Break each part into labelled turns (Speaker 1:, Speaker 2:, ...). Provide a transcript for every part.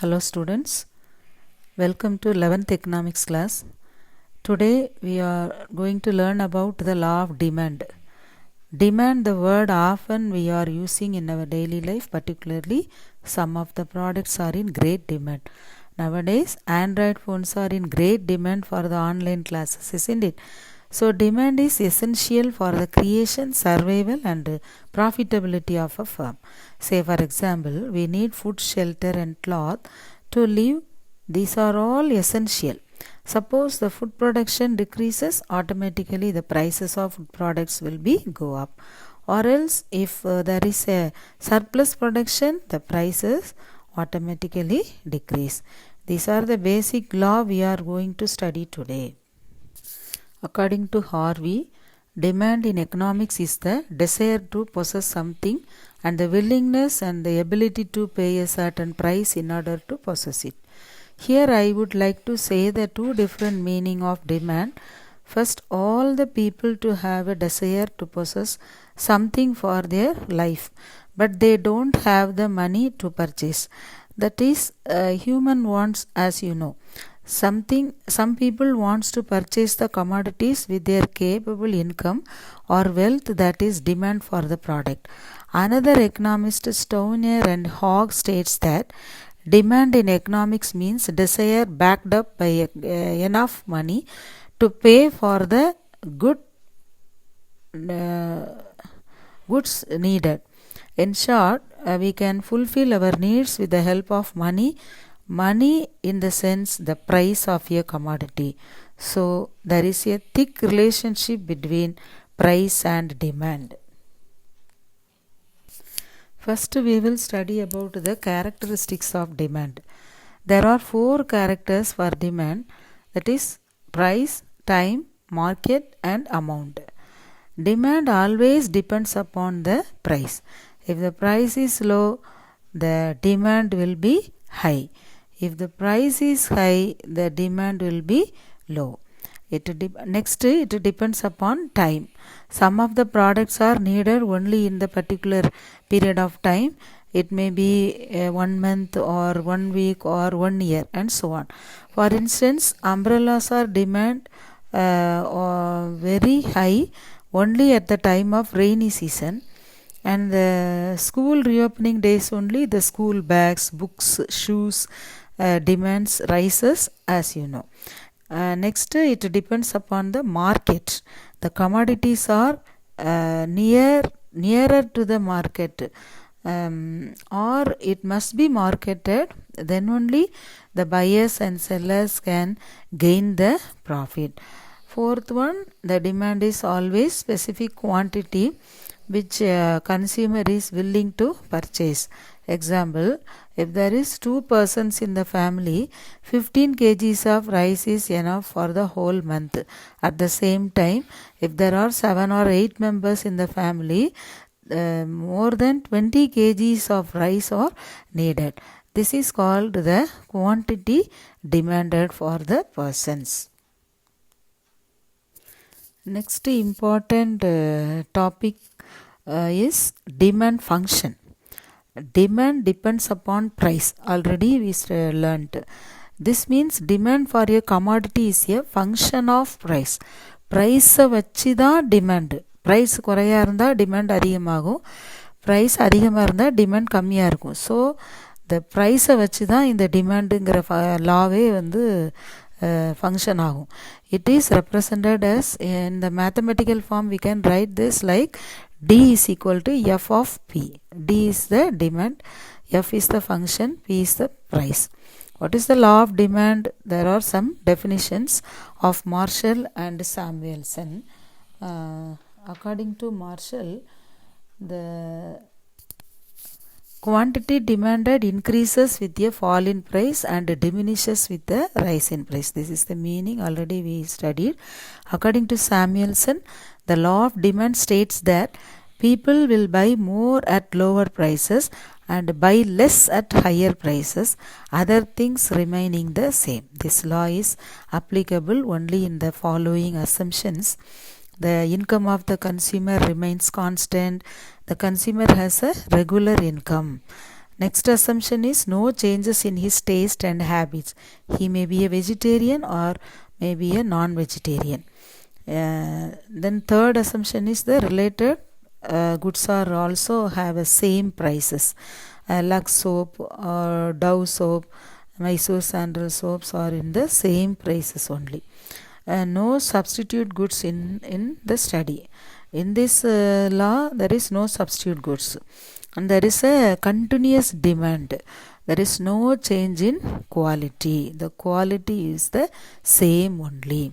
Speaker 1: Hello students, welcome to 11th economics class. Today we are going to learn about the law of demand. Demand, the word often we are using in our daily life, particularly some of the products are in great demand. Nowadays Android phones are in great demand for the online classes, isn't it? So demand is essential for the creation, survival and profitability of a firm. Say for example, we need food, shelter and cloth to live. These are all essential. Suppose the food production decreases, automatically the prices of food products will be go up. Or else if there is a surplus production, the prices automatically decrease. These are the basic law we are going to study today. According to Harvey, demand in economics is the desire to possess something and the willingness and the ability to pay a certain price in order to possess it. Here I would like to say the two different meaning of demand. First, all the people to have a desire to possess something for their life, but they don't have the money to purchase. That is human wants, as you know. Some people wants to purchase the commodities with their capable income or wealth, that is demand for the product. Another economist, Stoner and Hogg, states that demand in economics means desire backed up by enough money to pay for the goods needed. In short, we can fulfill our needs with the help of money in the sense the price of a commodity. So there is a thick relationship between price and demand. First we will study about the characteristics of demand. There are 4 characters for demand, that is price, time, market and amount. Demand always depends upon the price. If the price is low, the demand will be high. If the price is high, the demand will be low. Next, it depends upon time. Some of the products are needed only in the particular period of time. It may be 1 month or 1 week or 1 year and so on. For instance, umbrellas are demand very high only at the time of rainy season. And the school reopening days only, the school bags, books, shoes demands rises, as you know. Next, it depends upon the market. The commodities are nearer to the market, or it must be marketed, then only the buyers and sellers can gain the profit. Fourth one, the demand is always specific quantity which consumer is willing to purchase. Example, if there is 2 persons in the family, 15 kgs of rice is enough for the whole month. At the same time, if there are 7 or 8 members in the family, more than 20 kgs of rice are needed. This is called the quantity demanded for the persons. Next important topic is demand function. Demand depends upon price. Already we learnt. This means demand for a commodity is a function of price. Price வச்சு தான் demand. Price குறையா இருந்தா demand அதிகமாகும். Price அதிகமா இருந்தா demand கம்மியா இருக்கும். So the price வச்சு தான் இந்த demandங்கிற lawவே வந்து function ஆகும். It is represented as, in the mathematical form we can write this like D is equal to F of P. D is the demand, F is the function, P is the price. What is the law of demand? There are some definitions of Marshall and Samuelson. According to Marshall, the quantity demanded increases with a fall in price and diminishes with the rise in price. This is the meaning, already we studied. According to Samuelson, the law of demand states that people will buy more at lower prices and buy less at higher prices, other things remaining the same. This law is applicable only in the following assumptions. The income of the consumer remains constant. The consumer has a regular income. Next assumption is no changes in his taste and habits. He may be a vegetarian or maybe a non-vegetarian. Then third assumption is the related goods are also have a same prices. Lux soap or Dove soap, Mysore sandal soaps are in the same prices only. No substitute goods in the study. In this law, there is no substitute goods, and there is a continuous demand. There is no change in quality. The quality is the same only.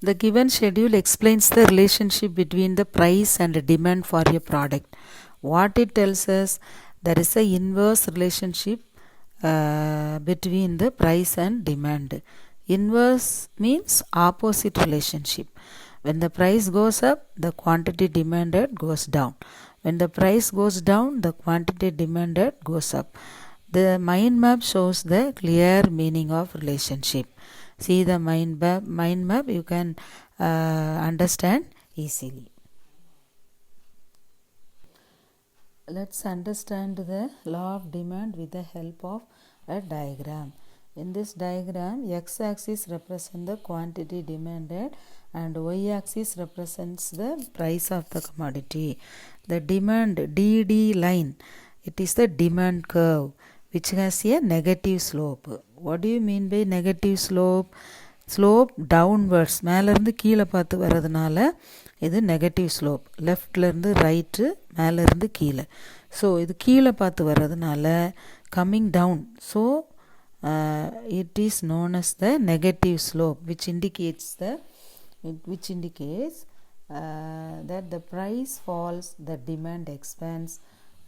Speaker 1: The given schedule explains the relationship between the price and demand for a product. What it tells us, there is a inverse relationship between the price and demand. Inverse means opposite relationship. When the price goes up, the quantity demanded goes down. When the price goes down, the quantity demanded goes up. The mind map shows the clear meaning of relationship. See the mind map, you can understand easily. Let's understand the law of demand with the help of a diagram. In this diagram, x-axis represents the quantity demanded and y-axis represents the price of the commodity. The demand DD line, it is the demand curve which has a negative slope. What do you mean by negative slope? Slope downwards, மேலேருந்து கீழே பார்த்து வர்றதுனால இது negative slope. லெஃப்ட்லேருந்து right, மேலேருந்து கீழே. So இது கீழே பார்த்து வர்றதுனால coming down. So it is known as the negative slope, which indicates that the price falls, the demand expands,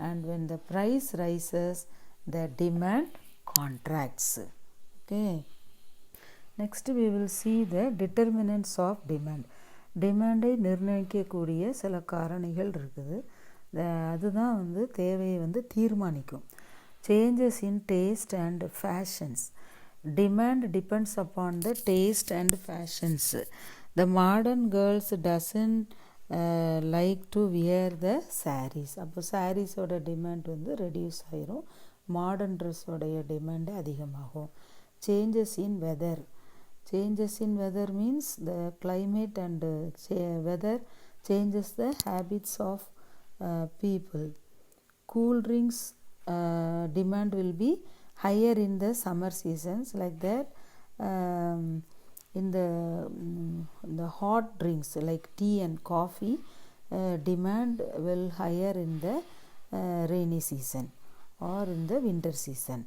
Speaker 1: and when the price rises, the demand contracts. Okay. Next we will see the determinants of demand. டிமாண்டை நிர்ணயிக்கக்கூடிய சில காரணிகள் இருக்குது. அதுதான் தேவையை தீர்மானிக்கும். Changes in taste and fashions. Demand depends upon the taste and fashions. The modern girls doesn't like to wear the sarees. அப்போ சாரீஸோட demand reduce ஆயிரும். Modern ட்ரெஸ்ஸோடைய demand அதிகமாகும். Changes in weather. Changes in weather means the climate and weather changes the habits of people. Cool drinks demand will be higher in the summer seasons, like that. In the hot drinks like tea and coffee, demand will higher in the rainy season or in the winter season.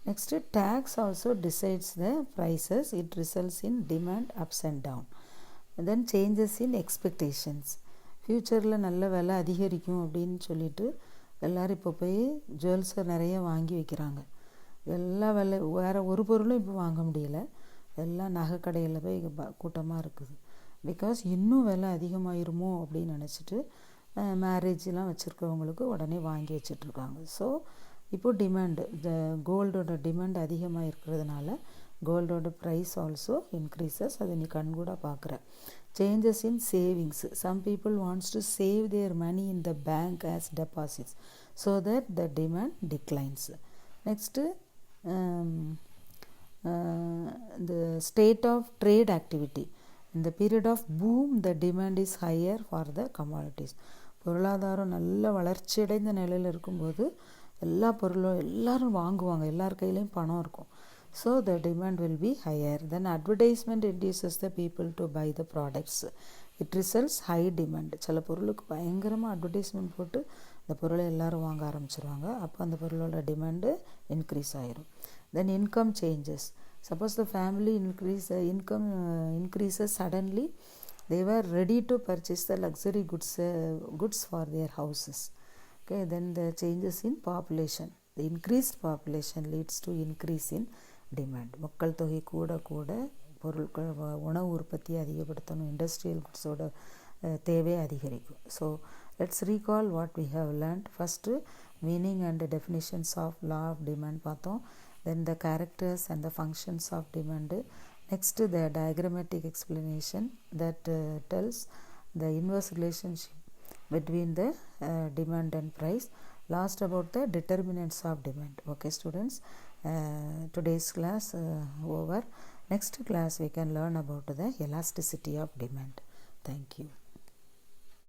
Speaker 1: Next, tax also decides the prices. It results in demand ups and down. And then changes in expectations. ஃப்யூச்சரில் நல்ல விலை அதிகரிக்கும் அப்படின்னு சொல்லிட்டு எல்லோரும் இப்போ போய் ஜுவல்ஸை நிறைய வாங்கி வைக்கிறாங்க. எல்லா விலை வேறு ஒரு பொருளும் இப்போ வாங்க முடியல. எல்லாம் நகை கடையில் போய் கூட்டமாக இருக்குது. பிகாஸ் இன்னும் விலை அதிகமாயிருமோ அப்படின்னு நினச்சிட்டு மேரேஜெலாம் வச்சுருக்கவங்களுக்கு உடனே வாங்கி வச்சிட்ருக்காங்க. ஸோ இப்போது டிமாண்டு கோல்டோட டிமாண்ட் அதிகமாக இருக்கிறதுனால கோல்டோட ப்ரைஸ் ஆல்சோ இன்க்ரீசஸ். அதை நீ கண்கூட பார்க்குற. Changes in savings. Some people wants to save their money in the bank as deposits so that the demand declines. Next the state of trade activity. In the period of boom, the demand is higher for the commodities. பொருளாதாரம் நல்ல வளர்ச்சியடைந்த நிலையில் இருக்கும்போது எல்லா பொருளும் எல்லோரும் வாங்குவாங்க. எல்லார் கையிலையும் பணம் இருக்கும். So the demand will be higher. Then advertisement induces the people to buy the products. It results high demand. சில பொருளுக்கு பயங்கரமாக அட்வர்டைஸ்மெண்ட் போட்டு அந்த பொருளை எல்லோரும் வாங்க ஆரம்பிச்சிருவாங்க. அப்போ அந்த பொருளோட டிமாண்டு இன்க்ரீஸ் ஆகிரும். Then income changes. Suppose the family income increases suddenly, they were ready to purchase the luxury goods for their houses. Okay, then the changes in population. The increased population leads to increase in demand. மக்கள் தொகை கூட கூட பொருட்கள் உணவு உற்பத்தி அதிகப்படுத்தணும். Industrial குட்ஸோட தேவை அதிகரிக்கும். So let's recall what we have learnt. First meaning and definitions of law of demand பார்த்தோம். Then the characters and the functions of demand. Next, the diagrammatic explanation that tells the inverse relationship between the demand and price. Last about the determinants of demand. Okay students, today's class over. Next class we can learn about the elasticity of demand. Thank you.